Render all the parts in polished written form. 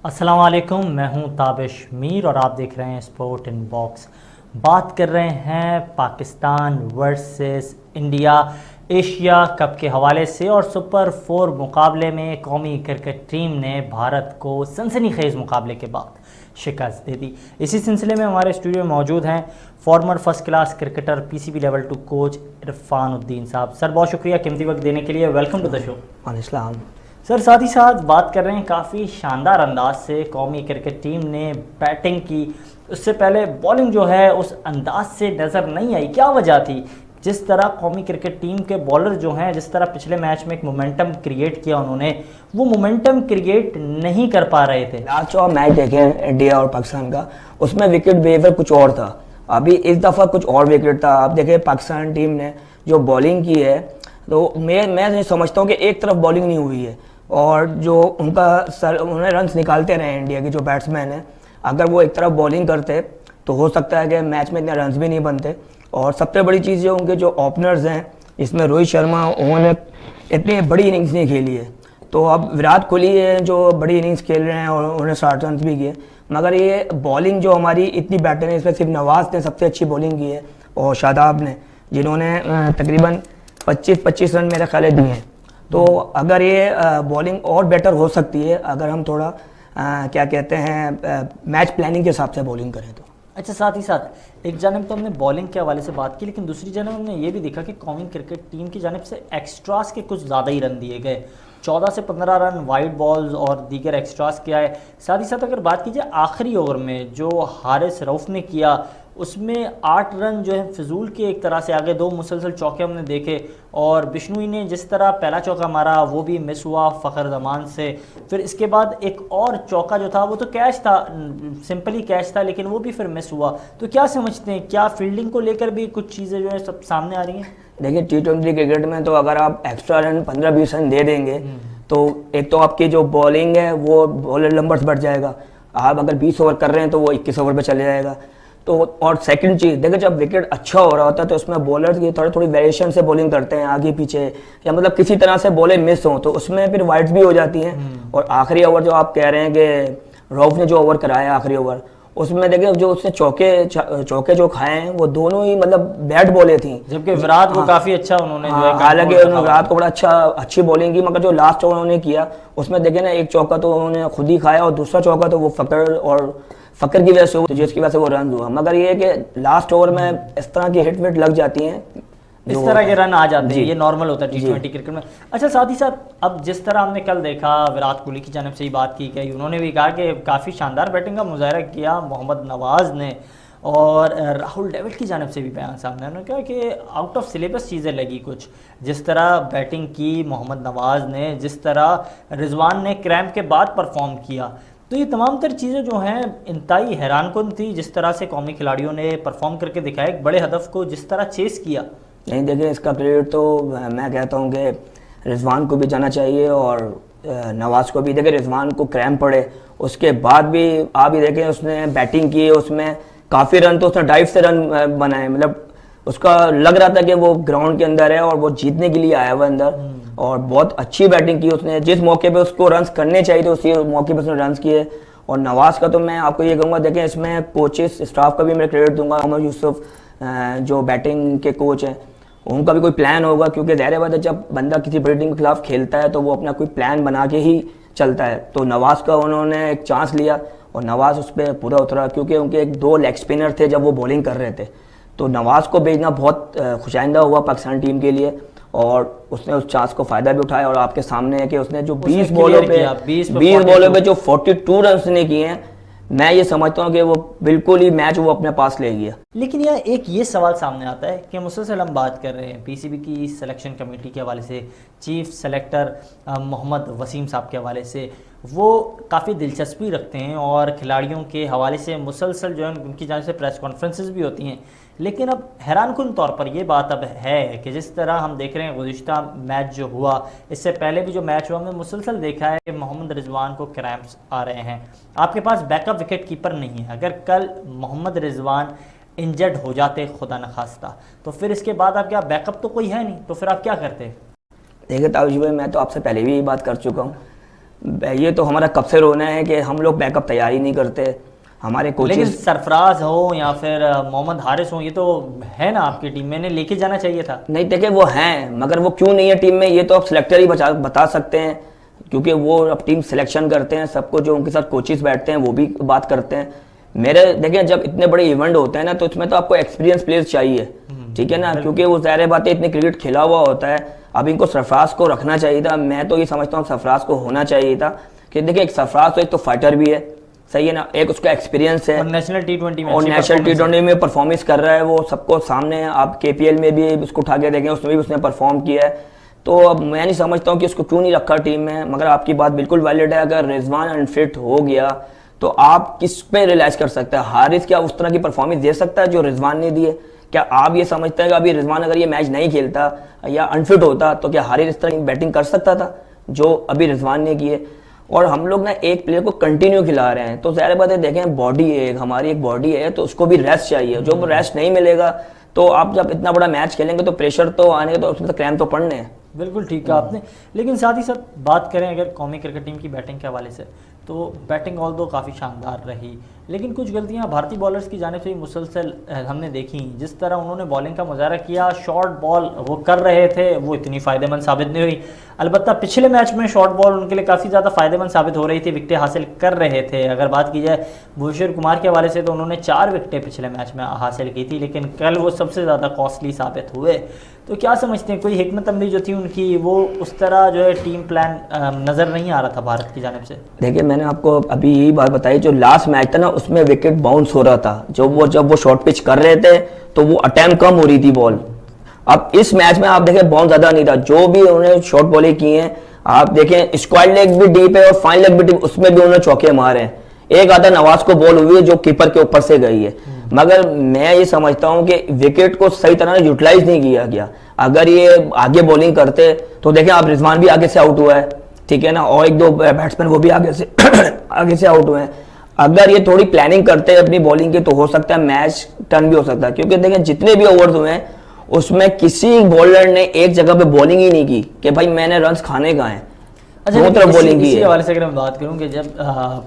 अस्सलाम वालेकुम, मैं हूं ताबिश मीर और आप देख रहे हैं स्पोर्ट इन बॉक्स। बात कर रहे हैं Pakistan versus India Asia cup के हवाले से। और सुपर 4 मुकाबले में कौमी क्रिकेट टीम ने भारत को सनसनीखेज मुकाबले के बाद शिकस्त दे दी। इसी सिलसिले में हमारे स्टूडियो में मौजूद हैं farmer first class cricketer PCB level 2 coach Irfan Uddin साहब। सर बहुत शुक्रिया कीमती वक्त देने के लिए, वेलकम टू द शो। वालेकुम। सर साथ ही साथ बात कर रहे हैं काफ़ी शानदार अंदाज से कौमी क्रिकेट टीम ने बैटिंग की, उससे पहले बॉलिंग जो है उस अंदाज से नज़र नहीं आई। क्या वजह थी? जिस तरह कौमी क्रिकेट टीम के बॉलर जो हैं, जिस तरह पिछले मैच में एक मोमेंटम क्रिएट किया उन्होंने, वो मोमेंटम क्रिएट नहीं कर पा रहे थे। लास्ट जो मैच देखे इंडिया और पाकिस्तान का, उसमें विकेट बिहेवियर कुछ और था। अभी इस दफ़ा कुछ और विकेट था। आप देखें पाकिस्तान टीम ने जो बॉलिंग की है, तो मैं समझता हूँ कि एक तरफ बॉलिंग नहीं हुई है और जो उन्हें रन्स निकालते रहे इंडिया के जो बैट्समैन हैं, अगर वो एक तरफ बॉलिंग करते तो हो सकता है कि मैच में इतने रन्स भी नहीं बनते। और सबसे बड़ी चीज़ जो उनके जो ओपनर्स हैं, इसमें रोहित शर्मा, उन्होंने इतनी बड़ी इनिंग्स नहीं खेली है। तो अब विराट कोहली है जो बड़ी इनिंग्स खेल रहे हैं और उन्होंने 60 रन भी किए, मगर ये बॉलिंग जो हमारी इतनी बेटर है, इसमें सिर्फ नवाज़ ने सबसे अच्छी बॉलिंग की है और शादाब ने, जिन्होंने तकरीबन 25 रन मेरे ख्याल दिए हैं। तो अगर ये बॉलिंग और बेटर हो सकती है अगर हम थोड़ा क्या कहते हैं मैच प्लानिंग के हिसाब से बॉलिंग करें तो। अच्छा, साथ ही साथ एक जानब तो हमने बॉलिंग के हवाले से बात की, लेकिन दूसरी जानब हमने ये भी देखा कि कौमी क्रिकेट टीम की जानब से एक्स्ट्रास के कुछ ज़्यादा ही रन दिए गए। 14 से 15 रन वाइड बॉल्स और दीगर एक्स्ट्रास के आए। साथ ही साथ अगर बात कीजिए आखिरी ओवर में जो हारिस रऊफ ने किया, उसमें 8 रन जो है फिजूल के एक तरह से आगे, 2 मुसलसल चौके हमने देखे। और बिश्नोई ने जिस तरह पहला चौका मारा वो भी मिस हुआ फ़खर जमान से। फिर इसके बाद एक और चौका जो था वो तो कैच था, सिंपली कैच था, लेकिन वो भी फिर मिस हुआ। तो क्या समझते हैं, क्या फील्डिंग को लेकर भी कुछ चीज़ें जो है सब सामने आ रही हैं? देखिए T20 क्रिकेट में तो अगर आप एक्स्ट्रा रन 15-20 रन दे देंगे तो एक तो आपकी जो बॉलिंग है वो बॉलर नंबर्स बढ़ जाएगा। आप अगर 20 ओवर कर रहे हैं तो वो 21 ओवर पे चले जाएगा। तो और सेकंड चीज़ देखिए, जब विकेट अच्छा हो रहा होता है तो उसमें बॉलर की थोड़ी वेरिएशन से बॉलिंग करते हैं आगे पीछे, या मतलब किसी तरह से बॉलें मिस हों तो उसमें फिर वाइड्स भी हो जाती हैं। और आखिरी ओवर जो आप कह रहे हैं कि रऊफ ने जो ओवर कराया आखिरी ओवर, उसमें देखिए जो उसने चौके जो खाए हैं वो दोनों ही मतलब बैट बॉलें थी, जबकि विराट को काफ़ी अच्छा उन्होंने जो है, हालांकि उन्होंने विराट को बड़ा अच्छी बॉलिंग की, मगर जो लास्ट ओवर उन्होंने किया उसमें देखे ना, एक चौका तो उन्होंने खुद ही खाया और दूसरा चौका तो वो फकर की वजह से हुआ, जिसकी वजह से वो रन हुआ। मगर ये है कि लास्ट ओवर में इस तरह की हिट विट लग जाती हैं, इस तरह के रन आ जाते हैं, ये नॉर्मल होता है T20 क्रिकेट में। अच्छा, साथ ही साथ अब जिस तरह हमने कल देखा, विराट कोहली की जानिब से ही बात की गई, उन्होंने भी कहा कि काफ़ी शानदार बैटिंग का मुजाहरा किया मोहम्मद नवाज़ ने, और राहुल डेविड की जानिब से भी बयान सामने, उन्होंने कहा कि आउट ऑफ सिलेबस चीज़ें लगी कुछ। जिस तरह बैटिंग की मोहम्मद नवाज़ ने, जिस तरह रिजवान ने क्रैम्प के बाद परफॉर्म किया, तो ये तमाम तर चीज़ें जो हैं इंतहाई हैरानकुन थी। जिस तरह से कौमी खिलाड़ियों ने परफॉर्म करके दिखाया, एक बड़े हदफ को जिस तरह चेस किया। नहीं देखिए, इसका क्रेडिट तो मैं कहता हूँ कि रिजवान को भी जाना चाहिए और नवाज़ को भी। देखिए रिजवान को क्रैम्प पड़े, उसके बाद भी आप भी देखें उसने बैटिंग की, उसमें काफ़ी रन तो उसने डाइव से रन बनाए, मतलब उसका लग रहा था कि वो ग्राउंड के अंदर है और वो जीतने के लिए आया हुआ अंदर, और बहुत अच्छी बैटिंग की उसने। जिस मौके पे उसको रन्स करने चाहिए थे उसी मौके पे उसने रन्स किए। और नवाज़ का तो मैं आपको ये कहूँगा, देखें इसमें कोचेस स्टाफ का भी मैं क्रेडिट दूंगा। मोहम्मद यूसुफ जो बैटिंग के कोच हैं, उनका भी कोई प्लान होगा, क्योंकि ज़ाहिर बात है जब बंदा किसी बड़ी टीम के खिलाफ खेलता है तो वो अपना कोई प्लान बना के ही चलता है। तो नवाज़ का उन्होंने एक चांस लिया और नवाज़ उस पर पूरा उतरा, क्योंकि उनके एक 2 लेग स्पिनर थे जब वो बॉलिंग कर रहे थे। तो नवाज़ को भेजना बहुत खुशाइंदा हुआ पाकिस्तान टीम के लिए, और उसने उस चांस को फ़ायदा भी उठाया। और आपके सामने है कि उसने जो 20 बॉलों पे जो 42 रन ने किए हैं, मैं ये समझता हूँ कि वो बिल्कुल ही मैच वो अपने पास ले गया। लेकिन यह एक ये सवाल सामने आता है कि मुसलसल हम बात कर रहे हैं पीसीबी की सिलेक्शन कमेटी के हवाले से, चीफ सेलेक्टर मोहम्मद वसीम साहब के हवाले से, वो काफ़ी दिलचस्पी रखते हैं और खिलाड़ियों के हवाले से मुसलसल जो है उनकी जानिब से प्रेस कॉन्फ्रेंसेस भी होती हैं। लेकिन अब हैरानकुन तौर पर ये बात अब है कि जिस तरह हम देख रहे हैं गुज़िश्ता मैच जो हुआ, इससे पहले भी जो मैच हुआ, हमने मुसलसल देखा है कि मोहम्मद रिजवान को क्रैम्प्स आ रहे हैं। आपके पास बैकअप विकेट कीपर नहीं है। अगर कल मोहम्मद रिजवान इंजर्ड हो जाते खुदा न खास्ता, तो फिर इसके बाद आप क्या, बैकअप तो कोई है नहीं, तो फिर आप क्या करते? देखिए ताबिश भाई, मैं तो आपसे पहले भी यही बात कर चुका हूँ। ये तो हमारा कब से रोना है कि हम लोग बैकअप तैयार ही नहीं करते। हमारे लेकिन कोचेस सरफराज हो या फिर मोहम्मद हारिस हो, ये तो है ना आपकी टीम में, इन्हें लेके जाना चाहिए था। नहीं, देखे वो हैं मगर वो क्यों नहीं है टीम में, ये तो आप सिलेक्टर ही बता सकते हैं, क्योंकि वो अब टीम सिलेक्शन करते हैं, सबको जो उनके साथ कोचेस बैठते हैं वो भी बात करते हैं। मेरे देखिए जब इतने बड़े इवेंट होते हैं ना तो इसमें तो आपको एक्सपीरियंस प्लेयर्स चाहिए, ठीक है ना, क्योंकि वो ज़ाहिर बात है इतने क्रिकेट खेला हुआ होता है। अब इनको सरफराज को रखना चाहिए था, मैं तो ये समझता हूँ सरफराज को होना चाहिए था कि देखिए एक सरफराज तो एक तो फाइटर भी है, सही है ना, एक उसका एक्सपीरियंस है और नेशनल टी20 में परफॉर्मेंस कर रहा है, वो सबको सामने आप KPL में भी उसको उठा के देखें, उसमें भी उसने परफॉर्म किया है। तो अब मैं नहीं समझता हूँ कि उसको क्यों नहीं रखा टीम में। मगर आपकी बात बिल्कुल वैलिड है, अगर रिजवान अनफिट हो गया तो आप किस पे रिलाइज कर सकते हैं? हारिस क्या उस तरह की परफॉर्मेंस दे सकता है जो रिजवान ने दी है? क्या आप ये समझते हैं कि अभी रिजवान अगर ये मैच नहीं खेलता या अनफिट होता तो क्या हारिस इस तरह की बैटिंग कर सकता था जो अभी रिजवान ने की है? और हम लोग ना एक प्लेयर को कंटिन्यू खिला रहे हैं, तो ज़ाहिर बात है देखें बॉडी है, हमारी एक बॉडी है, तो उसको भी रेस्ट चाहिए। जो रेस्ट नहीं मिलेगा तो आप जब इतना बड़ा मैच खेलेंगे तो प्रेशर तो आने, तो उसमें तो क्रैम्प तो पड़ने हैं। बिल्कुल ठीक है आपने। लेकिन साथ ही साथ बात करें अगर कौमी क्रिकेट टीम की बैटिंग के हवाले से, तो बैटिंग ऑल दो काफ़ी शानदार रही, लेकिन कुछ गलतियां भारतीय बॉलर्स की जानिब से भी मुसलसल हमने देखी। जिस तरह उन्होंने बॉलिंग का मुजाहरा किया, शॉर्ट बॉल वो कर रहे थे, वो इतनी फ़ायदेमंद साबित नहीं हुई। अलबत्ता पिछले मैच में शॉर्ट बॉल उनके लिए काफ़ी ज़्यादा फ़ायदेमंद साबित हो रही थी, विकटें हासिल कर रहे थे। अगर बात की जाए भुवनेश्वर कुमार के हवाले से तो उन्होंने 4 विकटें पिछले मैच में हासिल की थी, लेकिन कल वो सबसे ज़्यादा कॉस्टली साबित हुए। तो क्या समझते हैं, कोई हिकमत अमली जो थी उनकी वो उस तरह जो है टीम प्लान नज़र नहीं आ रहा था भारत की जानिब से? देखिए मैंने आपको अभी यही बात बताई, जो लास्ट मैच था ना उसमें विकेट बाउंस हो रहा था, जब वो शॉर्ट पिच कर रहे थे तो वो अटेम्प्ट कम हो रही थी बॉल। अब इस मैच में आप देखें बाउंस ज़्यादा नहीं था, जो भी उन्होंने शॉर्ट बॉलें की हैं, आप देखें स्क्वायर लेग भी डीप है और फाइन लेग भी डीप, उसमें भी उन्होंने चौके मारे हैं। एक आधा नवाज को बॉल हुई है जो कीपर के ऊपर से गई है, मगर मैं ये समझता हूं कि विकेट को सही तरह यूटिलाइज नहीं किया गया। अगर ये आगे बॉलिंग करते तो देखें आप रिजवान भी आगे से आउट हुआ है, ठीक है ना, और 1-2 बैट्समैन वो भी आगे से आगे से आउट हुए हैं। अगर ये थोड़ी प्लानिंग करते अपनी बॉलिंग की तो हो सकता है मैच टर्न भी हो सकता है, क्योंकि देखें जितने भी ओवर्स हुए हैं उसमें किसी बॉलर ने एक जगह पे बॉलिंग ही नहीं की कि भाई मैंने रन्स खाने का है। अच्छा, बॉलिंग की हवाले से अगर मैं बात करूं कि जब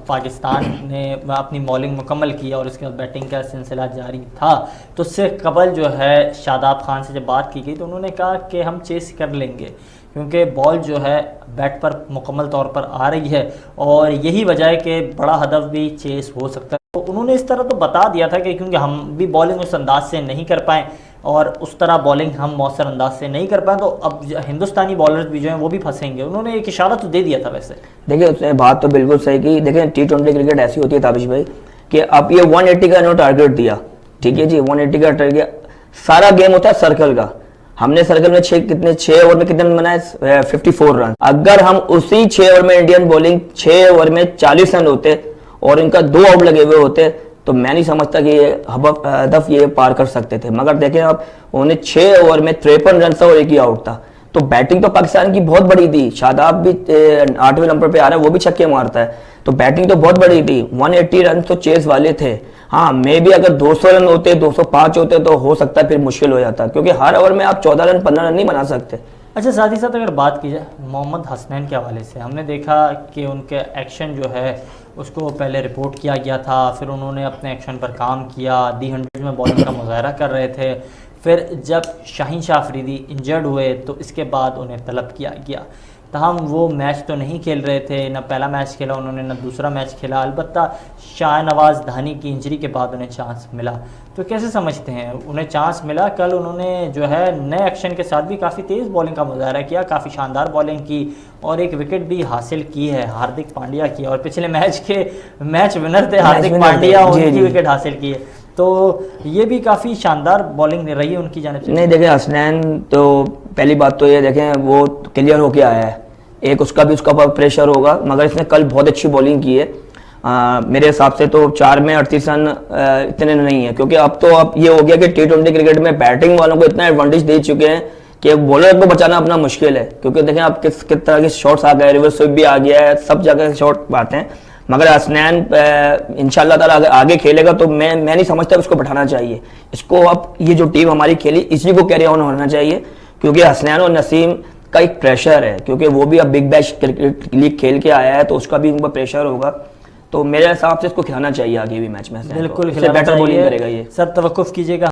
पाकिस्तान ने अपनी बॉलिंग मुकम्मल की और उसके बाद बैटिंग का सिलसिला जारी था, तो उससे कबल जो है शादाब खान से जब बात की गई तो उन्होंने कहा कि हम चेस कर लेंगे, क्योंकि बॉल जो है बैट पर मुकम्मल तौर पर आ रही है और यही वजह है कि बड़ा हदफ भी चेस हो सकता है। तो उन्होंने इस तरह तो बता दिया था कि क्योंकि हम भी बॉलिंग उस अंदाज से नहीं कर पाए और उस तरह बॉलिंग हम मौसर अंदाज से नहीं कर पाए, तो अब हिंदुस्तानी बॉलर्स भी जो हैं वो भी फंसेंगे। उन्होंने एक इशारा तो दे दिया था। वैसे देखिए उसने बात तो बिल्कुल सही की। देखिए T20 क्रिकेट ऐसी होती है ताबिश भाई कि अब ये 180 का इन्होंने टारगेट दिया, ठीक है जी, 180 का टारगेट, सारा गेम होता है सर्कल का। हमने सर्कल में 6 ओवर में कितने रन बनाए? 54 रन। अगर हम उसी 6 ओवर में इंडियन बॉलिंग 6 ओवर में 40 रन होते और इनका 2 आउट लगे हुए होते तो मैं नहीं समझता कि ये हदफ ये पार कर सकते थे। मगर देखें आप, उन्हें 6 ओवर में 53 रन था और एक ही आउट था। तो बैटिंग तो पाकिस्तान की बहुत बड़ी थी। शादाब भी 8वें नंबर पे आ रहा है, वो भी छक्के मारता है, तो बैटिंग तो बहुत बड़ी थी। 180 रन तो चेस वाले थे। हाँ, मे भी अगर 200 रन होते, 205 होते तो हो सकता है फिर मुश्किल हो जाता, क्योंकि हर ओवर में आप 14 रन 15 रन नहीं बना सकते। अच्छा, साथ ही साथ अगर बात की जाए मोहम्मद हसनैन के हवाले से, हमने देखा कि उनके एक्शन जो है उसको पहले रिपोर्ट किया गया था, फिर उन्होंने अपने एक्शन पर काम किया, दी 100 में बॉलिंग का मुजाहरा कर रहे थे। फिर जब शाहीन शाह अफरीदी इंजर्ड हुए तो इसके बाद उन्हें तलब किया गया। तहम वो मैच तो नहीं खेल रहे थे, न पहला मैच खेला उन्होंने, न दूसरा मैच खेला। अलबत्ता शाहनवाज धानी की इंजरी के बाद उन्हें चांस मिला। तो कैसे समझते हैं, उन्हें चांस मिला, कल उन्होंने जो है नए एक्शन के साथ भी काफ़ी तेज़ बॉलिंग का मुजाहरा किया, काफ़ी शानदार बॉलिंग की और एक विकेट भी हासिल की है हार्दिक पांड्या की, और पिछले मैच के मैच विनर थे हार्दिक पांड्या, उनकी विकेट हासिल की है। तो ये भी काफ़ी शानदार बॉलिंग रही है उनकी जानिब से। नहीं देखें, हसनैन तो पहली बात तो ये देखें वो क्लियर होके आया है, एक उसका भी प्रेशर होगा, मगर इसने कल बहुत अच्छी बॉलिंग की है। मेरे हिसाब से तो 4 में 38 रन इतने नहीं है, क्योंकि अब ये हो गया कि T20 क्रिकेट में बैटिंग वालों को इतना एडवांटेज दे चुके हैं कि बॉलर को बचाना अपना मुश्किल है, क्योंकि देखें आप किस तरह के शॉट्स आ गए, रिवर्स स्वीप भी आ गया है, सब जगह शॉट आते हैं। मगर हसनैन इंशाल्लाह ताला अगर आगे खेलेगा तो मैं नहीं समझता उसको बैठाना चाहिए। इसको अब ये जो टीम हमारी खेली इसी को कैरी ऑन होना चाहिए, क्योंकि हसनैन और नसीम का एक प्रेशर है, क्योंकि वो भी अब बिग बैश क्रिकेट लीग खेल के आया है तो उसका भी उनका प्रेशर होगा। तो मेरे हिसाब से इसको खिलाना चाहिए आगे भी मैच में, बिल्कुल बेटर बॉलिंग करेगा ये। सर तवक्कुफ कीजिएगा।